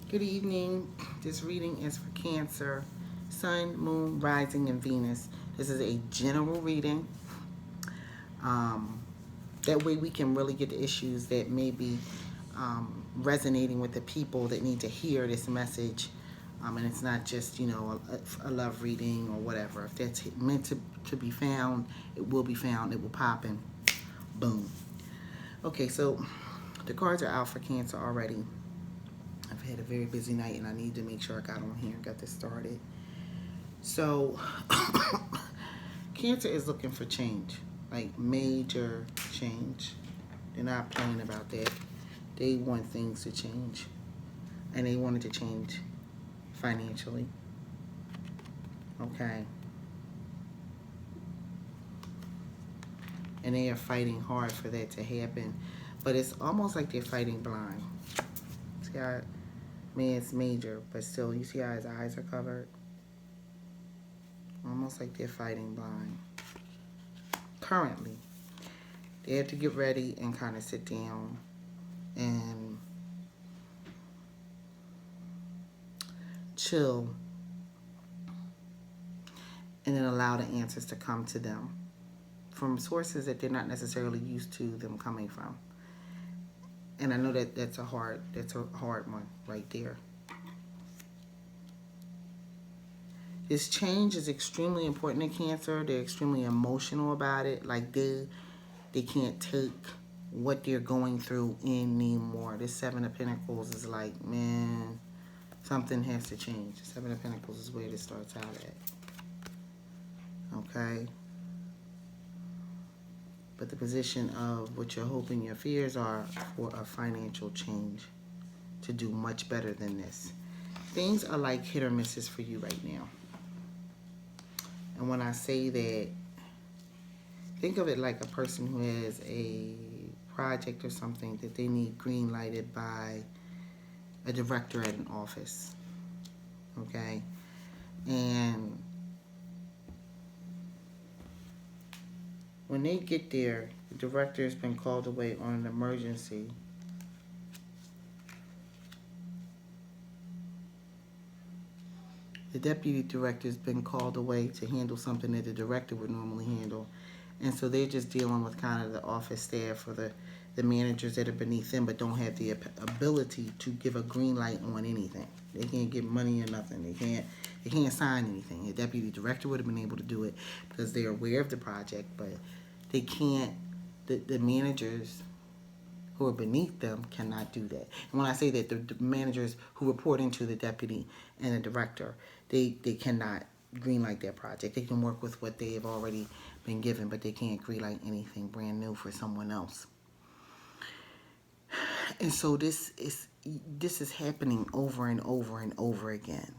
Good evening. This reading is for Cancer, Sun, Moon, Rising, and Venus. This is a general reading. Um, that way we can really get the issues that may be resonating with the people that need to hear this message. And it's not just, a love reading or whatever. If that's meant to be found, it will be found. It will pop in. Boom. Okay, so the cards are out for Cancer already. I've had a very busy night and I need to make sure I got on here and got this started. So, Cancer is looking for change, like major change. They're not playing about that. They want things to change, and they wanted to change financially. Okay. And they are fighting hard for that to happen, but it's almost like they're fighting blind. See how, man, it's major, but still, you see how his eyes are covered? Almost like they're fighting blind. Currently, they have to get ready and kind of sit down and chill and then allow the answers to come to them from sources that they're not necessarily used to them coming from. And I know that's a hard one right there. This change is extremely important in Cancer. They're extremely emotional about it. Like they can't take what they're going through anymore. This Seven of Pentacles is like, man, something has to change. Seven of Pentacles is where this starts out at. Okay? But the position of what your hope and your fears are for a financial change to do much better than this. Things are like hit or misses for you right now. And when I say that, think of it like a person who has a project or something that they need green lighted by a director at an office. Okay? And when they get there, the director has been called away on an emergency. The deputy director has been called away to handle something that the director would normally handle. And so they're just dealing with kind of the office staff or the managers that are beneath them but don't have the ability to give a green light on anything. They can't get money or nothing. They can't sign anything. The deputy director would have been able to do it because they're aware of the project, but they can't, the managers who are beneath them cannot do that. And when I say that, the managers who report into the deputy and the director, they cannot greenlight their project. They can work with what they have already been given, but they can't greenlight anything brand new for someone else. And so this is happening over and over and over again.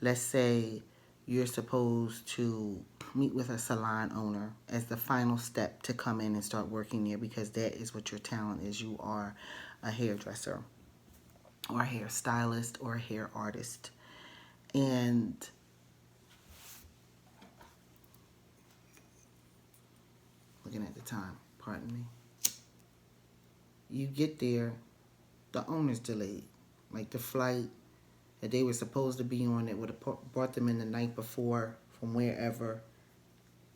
Let's say you're supposed to meet with a salon owner as the final step to come in and start working there because that is what your talent is. You are a hairdresser or a hairstylist or a hair artist. And looking at the time, pardon me. You get there, the owner's delayed. Like the flight that they were supposed to be on that would have brought them in the night before from wherever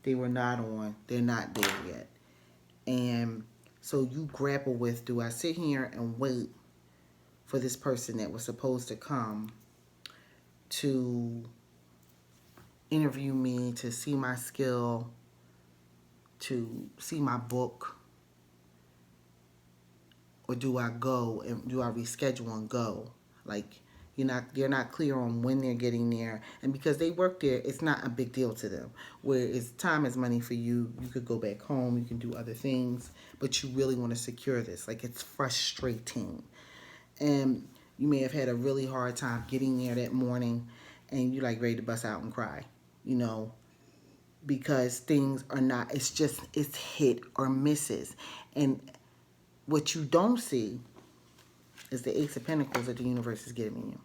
they were not on. They're not there yet. And so you grapple with, do I sit here and wait for this person that was supposed to come to interview me, to see my skill, to see my book? Or do I go and do I reschedule and go? Like, they're not clear on when they're getting there. And because they work there, it's not a big deal to them. Whereas time is money for you. You could go back home, you can do other things, but you really want to secure this. Like, it's frustrating. And you may have had a really hard time getting there that morning and you're like ready to bust out and cry, because things are not, it's hit or misses. And what you don't see is the Ace of Pentacles that the universe is giving you,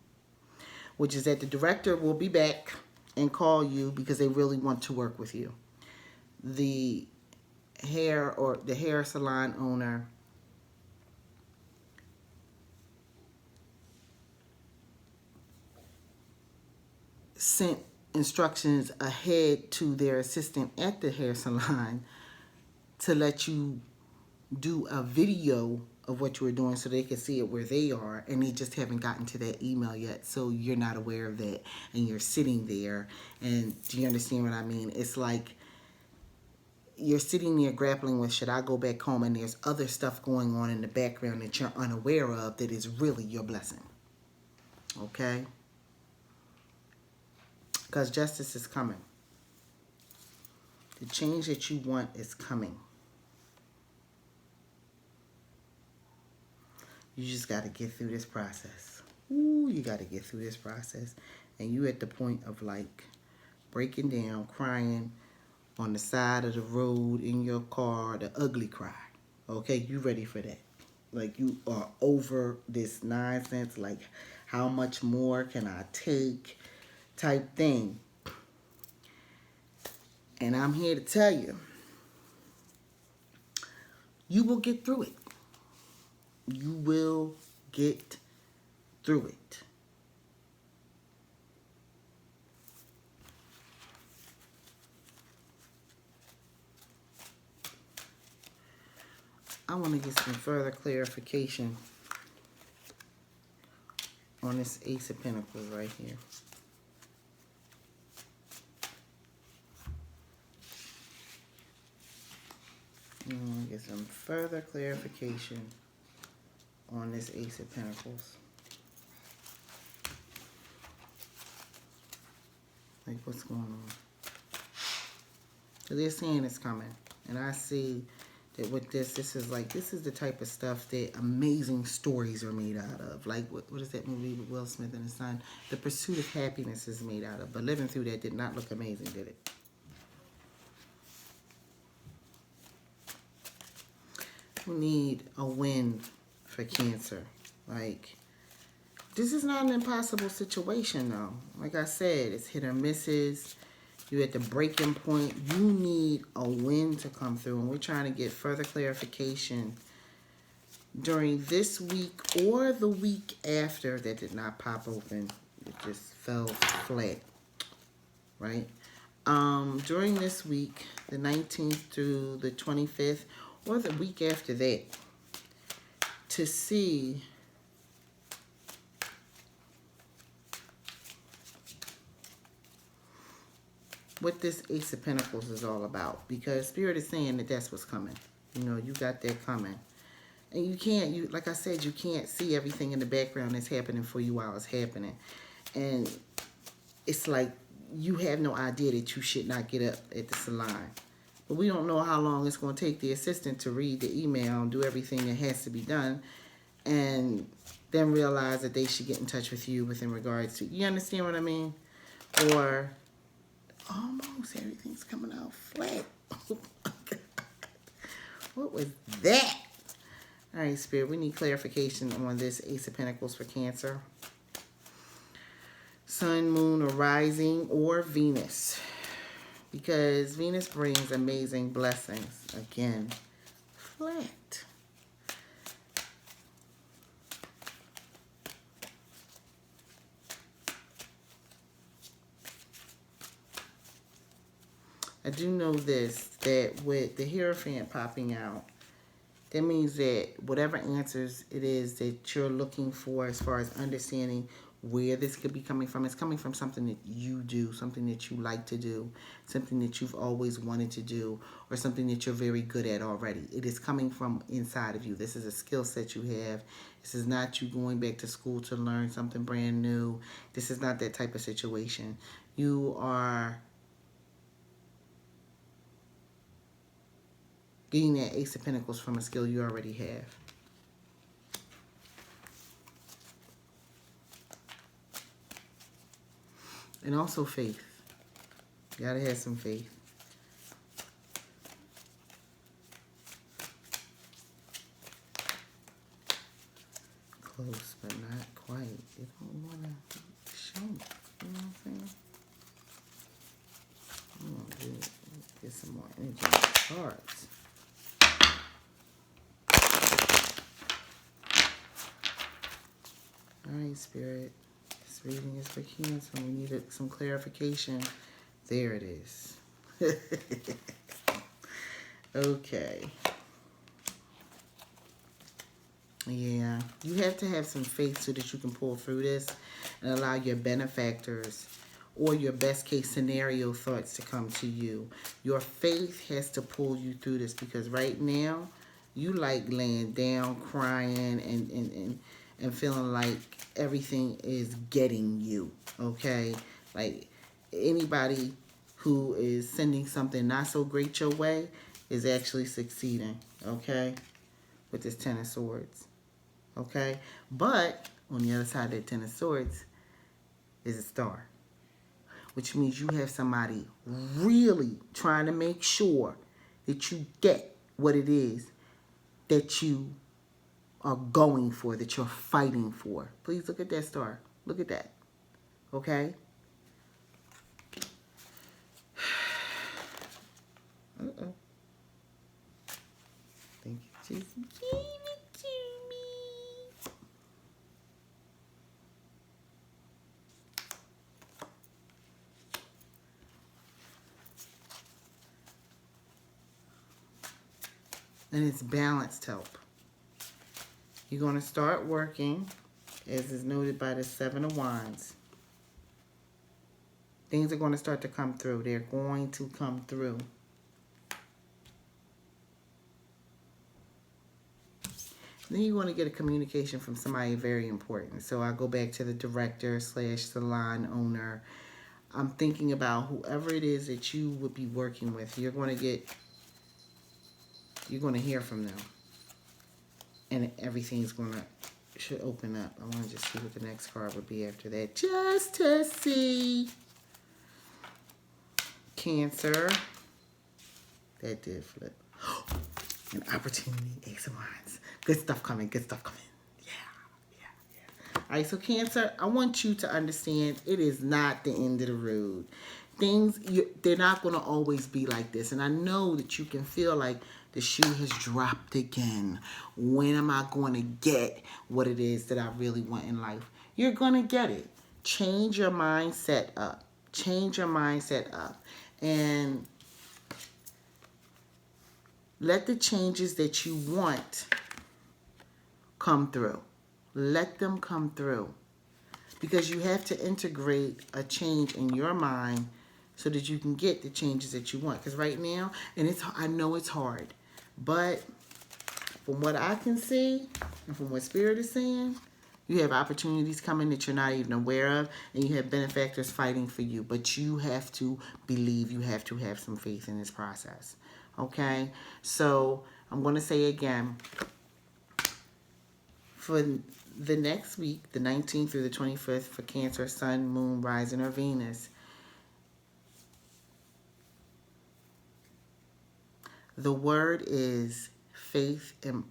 which is that the director will be back and call you because they really want to work with you. The hair salon owner sent instructions ahead to their assistant at the hair salon to let you do a video of what you were doing so they can see it where they are, and they just haven't gotten to that email yet, so you're not aware of that, and you're sitting there. And do you understand what I mean? It's like you're sitting there grappling with, should I go back home? And there's other stuff going on in the background that you're unaware of that is really your blessing. Okay? Because justice is coming. The change that you want is coming. You just got to get through this process. Ooh, you got to get through this process. And you at the point of like breaking down, crying on the side of the road, in your car, the ugly cry. Okay, you ready for that. Like you are over this nonsense. Like how much more can I take type thing. And I'm here to tell you, you will get through it. You will get through it. I want to get some further clarification on this Ace of Pentacles right here. I want to get some further clarification on this Ace of Pentacles. Like, what's going on? So they're saying it's coming. And I see that with this is like, this is the type of stuff that amazing stories are made out of. Like, what is that movie with Will Smith and his son? The Pursuit of Happiness is made out of. But living through that did not look amazing, did it? You need a win for Cancer. Like, this is not an impossible situation, though. Like I said, it's hit or misses. You're at the breaking point. You need a win to come through. And we're trying to get further clarification during this week or the week after. That did not pop open. It just fell flat. Right? During this week, the 19th through the 25th, or the week after that, to see what this Ace of Pentacles is all about. Because Spirit is saying that that's what's coming. You know, you got that coming. And you can't, like I said, you can't see everything in the background that's happening for you while it's happening. And it's like you have no idea that you should not get up at the salon. But we don't know how long it's going to take the assistant to read the email and do everything that has to be done. And then realize that they should get in touch with you within regards to, you understand what I mean? Or almost everything's coming out flat. Oh my God. What was that? All right, Spirit, we need clarification on this Ace of Pentacles for Cancer. Sun, Moon, or Rising, or Venus. Because Venus brings amazing blessings. Again, flat. I do know this, that with the Hierophant popping out, that means that whatever answers it is that you're looking for as far as understanding where this could be coming from, it's coming from something that you do, something that you like to do, something that you've always wanted to do, or something that you're very good at already. It is coming from inside of you. This is a skill set you have. This is not you going back to school to learn something brand new. This is not that type of situation. You are getting that Ace of Pentacles from a skill you already have. And also faith. You gotta have some faith. Close, but not quite. They don't wanna show me. You know what I'm saying? I'm gonna get some more energy on the cards. All right, Spirit. This reading is for Cancer. We needed some clarification. There it is. Okay. Yeah, you have to have some faith so that you can pull through this and allow your benefactors or your best case scenario thoughts to come to you. Your faith has to pull you through this, because right now you like laying down crying and feeling like everything is getting you, okay? Like anybody who is sending something not so great your way is actually succeeding, okay? With this Ten of Swords, okay? But on the other side of that Ten of Swords is a Star, which means you have somebody really trying to make sure that you get what it is that you are going for, that you're fighting for. Please look at that Star. Look at that, okay? Uh-oh. Thank you, Jesus. Give it to me. And it's balanced help. You're going to start working, as is noted by the Seven of Wands. Things are going to start to come through. They're going to come through. Then you want to get a communication from somebody very important. So I go back to the director / salon owner. I'm thinking about whoever it is that you would be working with. You're going to hear from them. And everything's should open up. I want to just see what the next card would be after that. Just to see. Cancer. That did flip. An opportunity, Ace of Wands. Good stuff coming, good stuff coming. Yeah. All right, so Cancer, I want you to understand it is not the end of the road. They're not going to always be like this. And I know that you can feel like the shoe has dropped again. When am I going to get what it is that I really want in life? You're going to get it. Change your mindset up. Change your mindset up. And let the changes that you want come through. Let them come through. Because you have to integrate a change in your mind so that you can get the changes that you want. Because right now, and I know it's hard, but from what I can see and from what Spirit is saying, you have opportunities coming that you're not even aware of, and you have benefactors fighting for you. But you have to believe, you have to have some faith in this process. Okay? So I'm going to say again, for the next week, the 19th through the 25th, for Cancer, Sun, Moon, Rising, or Venus, the word is faith and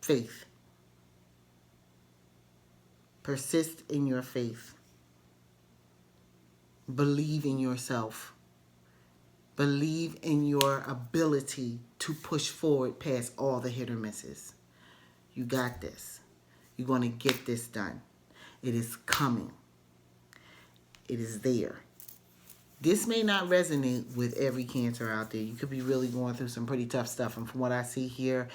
faith. Persist in your faith. Believe in yourself. Believe in your ability to push forward past all the hit or misses. You got this. You're going to get this done. It is coming. It is there. This may not resonate with every Cancer out there. You could be really going through some pretty tough stuff. And from what I see here,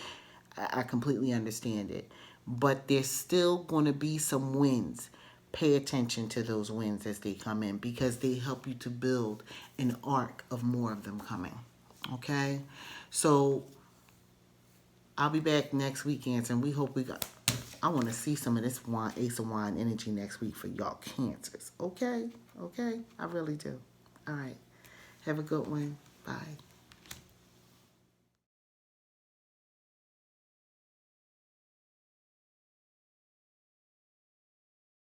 I completely understand it. But there's still going to be some wins. Pay attention to those wins as they come in, because they help you to build an arc of more of them coming. Okay? So I'll be back next week, Cancer, and we hope I want to see some of this Ace of Wands energy next week for y'all Cancers. Okay? Okay? I really do. All right. Have a good one. Bye.